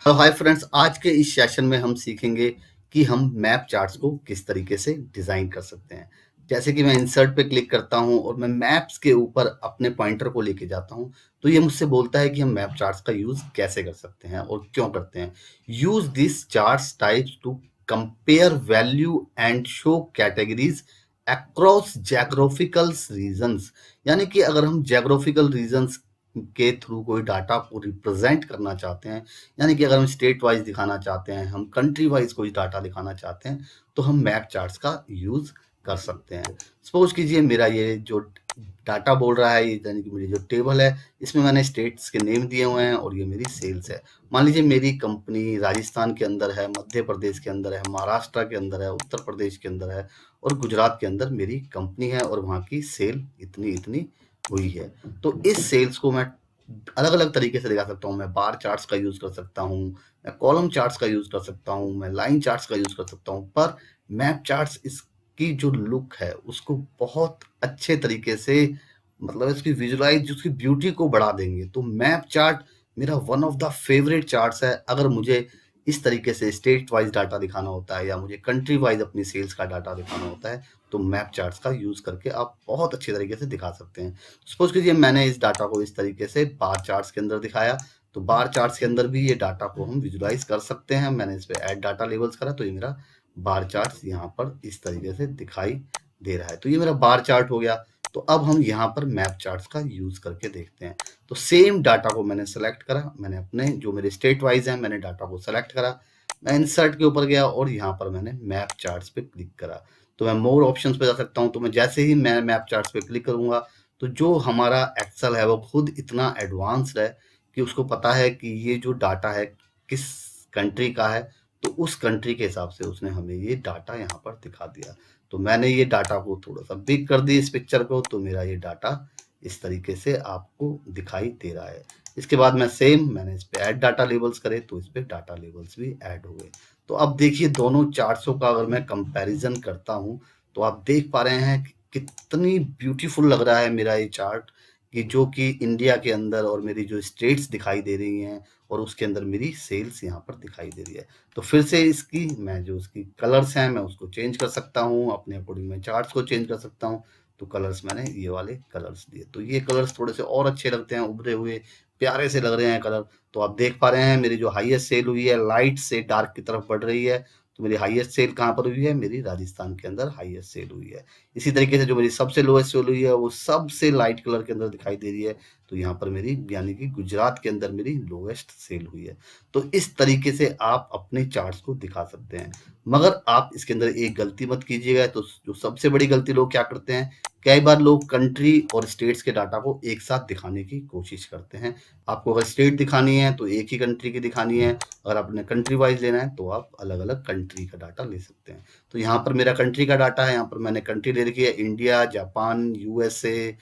Hello hi friends, आज के इस सेशन में हम सीखेंगे कि हम मैप चार्ट्स को किस तरीके से डिज़ाइन कर सकते हैं। जैसे कि मैं इंसर्ट पे क्लिक करता हूँ और मैं मैप्स के ऊपर अपने पॉइंटर को लेके जाता हूँ, तो ये मुझसे बोलता है कि हम मैप चार्ट्स का यूज़ कैसे कर सकते हैं और क्यों करते हैं। Use this charts types to compare value and show categories across geographical regions. यानी कि अगर हम ज्योग्राफिकल रीजन्स के थ्रू कोई डाटा को रिप्रेजेंट करना चाहते हैं, यानी कि अगर हम स्टेट वाइज दिखाना चाहते हैं, हम कंट्री वाइज कोई डाटा दिखाना चाहते हैं, तो हम मैप चार्ट्स का यूज कर सकते हैं। सपोज कीजिए मेरा ये जो डाटा बोल रहा है, ये यानी कि मेरी जो टेबल है, इसमें मैंने स्टेट्स के नेम दिए हुए हैं और ये मेरी सेल्स है। मान लीजिए मेरी कंपनी राजस्थान के अंदर है, मध्य प्रदेश के अंदर है, महाराष्ट्र के अंदर है, उत्तर प्रदेश के अंदर है और गुजरात के अंदर मेरी कंपनी है और वहाँ की सेल इतनी इतनी हुई है। तो इस सेल्स को मैं अलग-अलग तरीके से दिखा सकता हूँ। मैं बार चार्ट्स का यूज़ कर सकता हूँ, मैं कॉलम चार्ट्स का यूज़ कर सकता हूँ, मैं लाइन चार्ट्स का यूज़ कर सकता हूँ। पर मैप चार्ट्स इसकी जो लुक है, उसको बहुत अच्छे तरीके से मतलब इसकी विजुअलाइज़ उसकी ब्यूटी को बढ़ा देंगे। तो मैप चार्ट मेरा one of the favourite charts है। अगर मुझे इस तरीके से स्टेट वाइज़ डाटा दिखाना होता है या मुझे कंट्री वाइज़ अपनी सेल्स का डाटा दिखाना होता है, तो मैप चार्ट्स का यूज़ करके आप बहुत अच्छे तरीके से दिखा सकते हैं। सपोज कीजिए मैंने इस डाटा को इस तरीके से बार चार्ट्स के अंदर दिखाया, तो बार चार्ट्स के अंदर भी ये डाटा को हम विजुलाइज कर सकते हैं। मैंने इस पे ऐड डाटा लेबल्स करा, तो ये मेरा बार चार्ट्स यहाँ पर इस तरीके से दिखाई दे रहा है। तो ये मेरा बार चार्ट हो गया। तो अब हम यहाँ पर मैप चार्ट्स का यूज करके देखते हैं। तो सेम डाटा को मैंने सेलेक्ट करा, मैंने अपने जो मेरे स्टेट वाइज है मैंने डाटा को सेलेक्ट करा, मैं इंसर्ट के ऊपर गया और यहाँ पर मैंने मैप चार्ट्स पे क्लिक करा। तो मैं मोर ऑप्शंस पे जा सकता हूँ। तो मैं जैसे ही मैं मैप चार्ट्स पे क्लिक करूंगा, तो जो हमारा एक्सेल है वो खुद इतना एडवांस्ड है कि उसको पता है कि ये जो डाटा है किस कंट्री का है, तो उस कंट्री के हिसाब से उसने हमें ये डाटा यहाँ पर दिखा दिया। तो मैंने ये डाटा को थोड़ा सा बिग कर दी इस पिक्चर को, तो मेरा ये डाटा इस तरीके से आपको दिखाई दे रहा है। इसके बाद मैंने इस पे ऐड डाटा लेबल्स करे, तो इस पे डाटा लेबल्स भी ऐड हो गए। तो अब देखिए दोनों चार्ट्सों का अगर मैं कंपैरिजन करता हूँ, तो आप देख पा रहे हैं कि कितनी ब्यूटीफुल लग रहा है मेरा ये चार्ट, कि जो कि इंडिया के अंदर और मेरी जो स्टेट्स दिखाई दे रही हैं और उसके अंदर मेरी सेल्स यहाँ पर दिखाई दे रही है। तो फिर से इसकी मैं जो उसकी कलर्स हैं मैं उसको चेंज कर सकता हूँ, अपने अकॉर्डिंग मैं चार्ट्स को चेंज कर सकता हूँ। तो कलर्स मैंने ये वाले कलर्स दिए, तो ये कलर्स थोड़े से और अच्छे लगते हैं, उभरे हुए प्यारे से लग रहे हैं कलर। तो आप देख पा रहे हैं मेरी जो हाईएस्ट सेल हुई है लाइट से डार्क की तरफ बढ़ रही है। तो मेरी हाईएस्ट सेल कहाँ पर हुई है, मेरी राजस्थान के अंदर हाईएस्ट सेल हुई है। इसी तरीके से जो मेरी सबसे लोएस्ट सेल हुई है वो सबसे लाइट कलर के अंदर दिखाई दे रही है। तो यहाँ पर मेरी यानी कि गुजरात के अंदर मेरी लोएस्ट सेल हुई है। तो इस तरीके से आप अपने चार्ट्स को दिखा सकते हैं, मगर आप इसके अंदर एक गलती मत कीजिएगा। तो जो सबसे बड़ी गलती लोग क्या करते हैं, कई बार लोग कंट्री और स्टेट्स के डाटा को एक साथ दिखाने की कोशिश करते हैं। आपको अगर स्टेट दिखानी है तो एक ही कंट्री की दिखानी है, अगर आपने कंट्री वाइज लेना है तो आप अलग अलग कंट्री का डाटा ले सकते हैं। तो यहाँ पर मेरा कंट्री का डाटा है, यहाँ पर मैंने कंट्री ले रखी है इंडिया, जापान, यूएसए,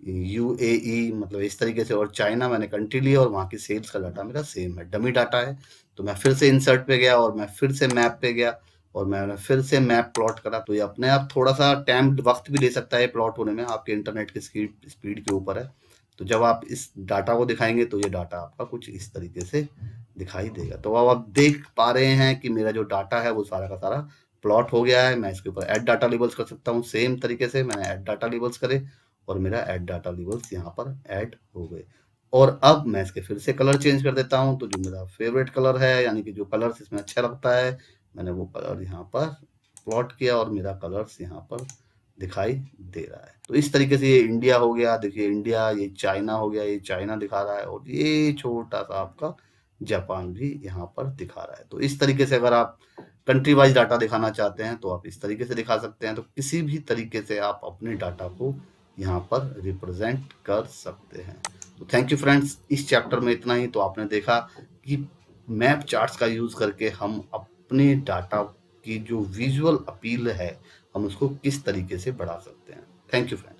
यूएई, मतलब इस तरीके से, और चाइना मैंने कंट्री लिया और वहाँ की सेल्स का डाटा मेरा सेम है, डमी डाटा है। तो मैं फिर से इंसर्ट पे गया और मैं फिर से मैप पे गया और मैंने फिर से मैप प्लॉट करा। तो ये अपने आप थोड़ा सा टाइम वक्त भी ले सकता है प्लॉट होने में, आपके इंटरनेट की स्पीड के ऊपर है। तो जब आप इस डाटा को दिखाएंगे तो ये डाटा आपका कुछ इस तरीके से दिखाई देगा। तो अब आप देख पा रहे हैं कि मेरा जो डाटा है वो सारा का सारा प्लॉट हो गया है। मैं इसके ऊपर ऐड डाटा लेबल्स कर सकता हूँ, सेम तरीके से मैंने ऐड डाटा लेबल्स करे और मेरा ऐड डाटा लेबल्स यहाँ पर ऐड हो गए। और अब मैं इसके फिर से कलर चेंज कर देता हूँ। तो जो मेरा फेवरेट कलर है, यानी कि जो कलर इसमें अच्छा लगता है, मैंने वो कलर यहाँ पर प्लॉट किया और मेरा कलर्स यहाँ पर दिखाई दे रहा है। तो इस तरीके से ये इंडिया हो गया, देखिए इंडिया, ये चाइना हो गया, ये चाइना दिखा रहा है और ये छोटा सा आपका जापान भी यहाँ पर दिखा रहा है। तो इस तरीके से अगर आप कंट्री वाइज डाटा दिखाना चाहते हैं तो आप इस तरीके से दिखा सकते हैं। तो किसी भी तरीके से आप अपने डाटा को यहाँ पर रिप्रेजेंट कर सकते हैं। तो थैंक यू फ्रेंड्स, इस चैप्टर में इतना ही। तो आपने देखा कि मैप चार्ट्स का यूज करके हम अपने डाटा की जो विजुअल अपील है हम उसको किस तरीके से बढ़ा सकते हैं। Thank you friends.